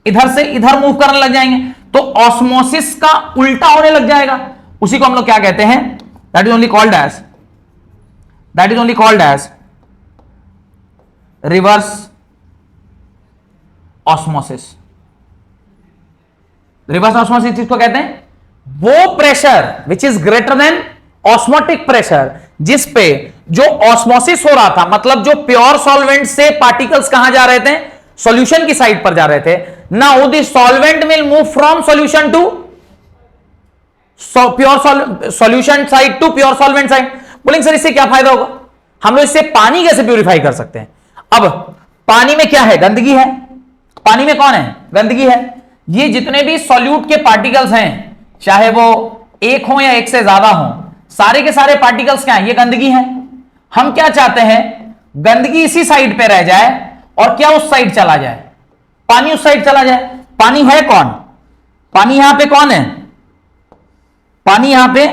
इधर से इधर मूव करने लग जाएंगे। तो ऑस्मोसिस का उल्टा होने लग जाएगा। उसी को हम लोग क्या कहते हैं? That is only called as reverse osmosis. Reverse osmosis किसको कहते हैं? वो pressure which is greater than osmotic pressure, जिस पे जो ऑस्मोसिस हो रहा था, मतलब जो प्योर सॉल्वेंट से पार्टिकल्स कहां जा रहे थे? सॉल्यूशन की साइड पर जा रहे थे। Now the solvent will move from solution to pure solution side to pure solvent side. बोलेंगे सर इससे क्या फायदा होगा? हम लोग इससे पानी कैसे प्यूरिफाई कर सकते हैं? अब पानी में क्या है? गंदगी है। पानी में कौन है? गंदगी है। ये जितने भी सॉल्यूट के पार्टिकल्स हैं, चाहे वो एक हो या एक से ज्यादा हो, सारे के सारे पार्टिकल्स क्या है? ये गंदगी है। हम क्या चाहते हैं? गंदगी इसी साइड पे रह जाए और क्या उस साइड चला जाए? पानी उस साइड चला जाए। पानी है कौन? पानी यहां पे कौन है? पानी यहां पे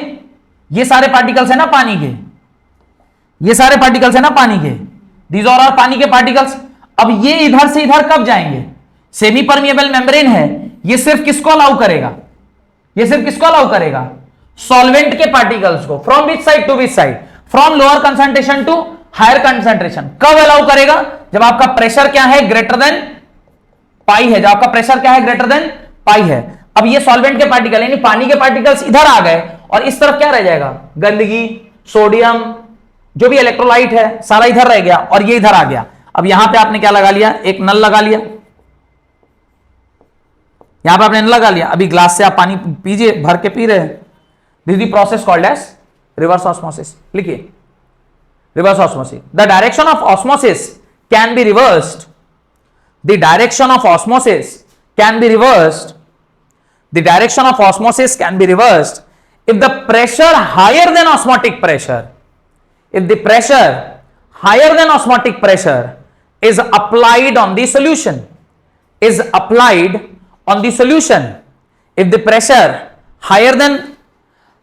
ये सारे पार्टिकल्स है ना पानी के, ये सारे पार्टिकल्स है ना पानी के, दीज आर पानी के पार्टिकल्स। अब ये इधर से इधर कब जाएंगे? सेमी परमिएबल मेम्ब्रेन है, ये सिर्फ किसको अलाउ करेगा? ये सिर्फ किसको अलाउ करेगा? सॉल्वेंट के पार्टिकल्स को from which side to which side, from lower concentration to higher concentration. कब अलाउ करेगा? जब आपका प्रेशर क्या है, ग्रेटर देन पाई है। जब आपका प्रेशर क्या है, ग्रेटर देन पाई है। अब ये सॉल्वेंट के पार्टिकल यानी पानी के पार्टिकल्स इधर आ गए और इस तरफ क्या रह जाएगा, गंदगी, सोडियम, जो भी इलेक्ट्रोलाइट है सारा इधर रह गया और ये इधर आ गया। अब यहां पे आपने क्या लगा लिया, एक नल लगा लिया, यहां पे आपने नल लगा लिया। अभी ग्लास से आप पानी पीजिए, भर के पी रहे हैं। This is the process called as reverse osmosis. लिखिए reverse osmosis. The direction of osmosis can be reversed, the direction of osmosis can be reversed, the direction of osmosis can be reversed if the pressure higher than osmotic pressure, if the pressure higher than osmotic pressure is applied on the solution, is applied on the solution, if the pressure higher than,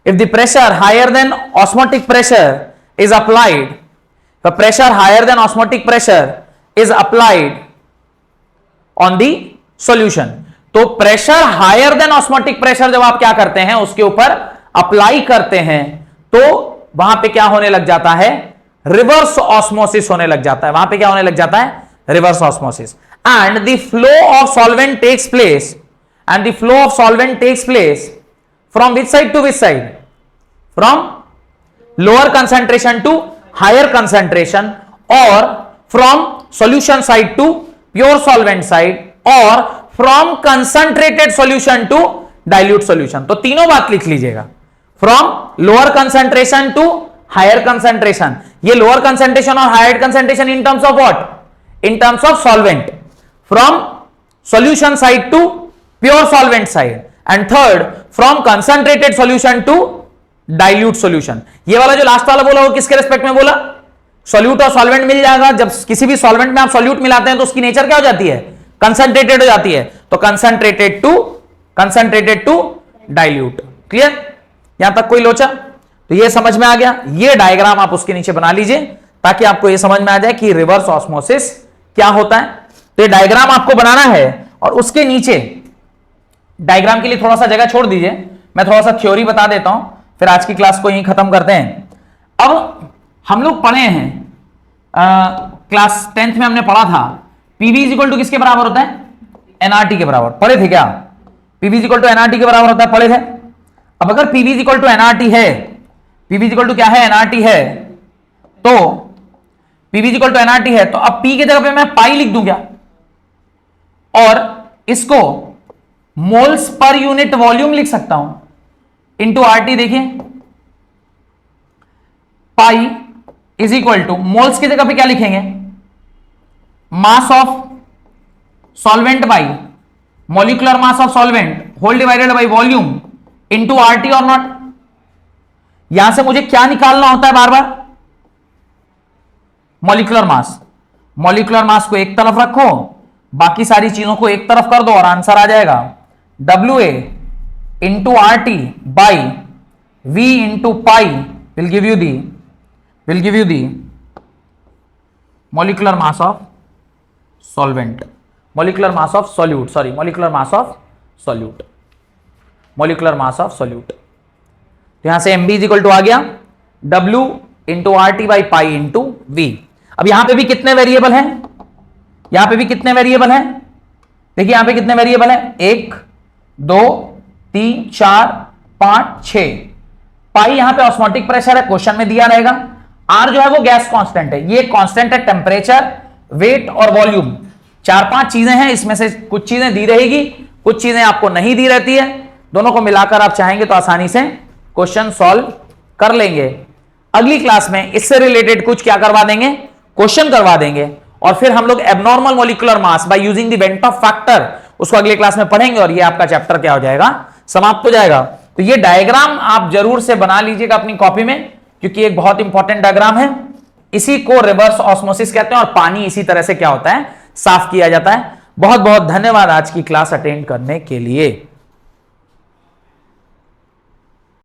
if the pressure higher than osmotic pressure is applied, the pressure higher than osmotic pressure is applied on the solution, तो pressure higher than osmotic pressure जब आप क्या करते हैं उसके ऊपर apply करते हैं तो वहां पे क्या होने लग जाता है, रिवर्स ऑस्मोसिस होने लग जाता है। वहां पे क्या होने लग जाता है, reverse osmosis. And the flow of solvent takes place, and the flow of solvent takes place from which side to which side, from lower concentration to higher concentration, और from solution side to pure solvent side, और from concentrated solution to dilute solution. तो तीनों बात लिख लीजिएगा, from lower concentration to higher concentration. ये lower concentration और higher concentration in terms of what, in terms of solvent, from solution side to pure solvent side, and third from concentrated solution to dilute solution. ये वाला जो last वाला बोला वो किसके respect में बोला, सॉल्यूट और सॉल्वेंट मिल जाएगा। जब किसी भी सॉल्वेंट में आप सॉल्यूट मिलाते हैं तो उसकी नेचर क्या हो जाती है, कंसंट्रेटेड हो जाती है। तो कंसंट्रेटेड टू डाइल्यूट। क्लियर, यहां तक कोई लोचा? तो ये समझ में आ गया। ये डायग्राम आप उसके नीचे बना लीजिए ताकि आपको ये समझ में आ जाए कि रिवर्स ऑस्मोसिस क्या होता है। तो ये डायग्राम आपको बनाना है और उसके नीचे डायग्राम के लिए थोड़ा सा जगह छोड़ दीजिए, मैं थोड़ा सा थ्योरी बता देता हूं, फिर आज की क्लास को यहीं खत्म करते हैं। अब हम लोग पढ़े हैं क्लास 10th में हमने पढ़ा था पीवी इज इक्वल टू किसके बराबर होता है, एनआरटी के बराबर। पढ़े थे क्या, PV is equal to NRT के बराबर होता है, पढ़े थे। अब अगर PV is equal to NRT है, पीवी इज इक्वल टू क्या है, एनआरटी है, तो PV is equal to NRT है तो अब पी के जगह पे मैं पाई लिख दूं क्या, और इसको मोल्स पर यूनिट वॉल्यूम लिख सकता हूं इंटू आरटी। देखिए pi is equal to moles की जगह पे क्या लिखेंगे, mass of solvent by molecular mass of solvent whole divided by volume into RT और नॉट। यहां से मुझे क्या निकालना होता है बार बार, मॉलिक्यूलर मास। मॉलिक्यूलर मास को एक तरफ रखो, बाकी सारी चीजों को एक तरफ कर दो और आंसर आ जाएगा WA into RT by V into pi will give you the molecular mass of solvent, molecular mass of solute, sorry, molecular mass of solute, molecular mass of solute। तो यहां से MB इज इक्वल टू आ गया W into RT by pi into V। अब यहां पे भी कितने variable हैं, यहां पे भी कितने वेरिएबल हैं, देखिए यहां पे कितने वेरिएबल हैं, 1 2 3 4 5 6। पाई यहां पे ऑस्मोटिक प्रेशर है, क्वेश्चन में दिया रहेगा। आर जो है वो गैस कांस्टेंट है, ये कांस्टेंट है टेम्परेचर, वेट और वॉल्यूम। 4-5 चीजें हैं, इसमें से कुछ चीजें दी रहेगी, कुछ चीजें आपको नहीं दी रहती है। दोनों को मिलाकर आप चाहेंगे तो आसानी से क्वेश्चन सॉल्व कर लेंगे। अगली क्लास में इससे रिलेटेड कुछ क्या करवा देंगे, क्वेश्चन करवा देंगे, और फिर हम लोग abnormal molecular mass by using the went of factor उसको अगले क्लास में पढ़ेंगे और ये आपका चैप्टर क्या हो जाएगा, समाप्त हो जाएगा। तो ये डायग्राम आप जरूर से बना लीजिएगा अपनी कॉपी में, क्योंकि एक बहुत इंपॉर्टेंट डायग्राम है। इसी को रिवर्स ऑस्मोसिस कहते हैं और पानी इसी तरह से क्या होता है, साफ किया जाता है। बहुत बहुत धन्यवाद आज की क्लास अटेंड करने के लिए।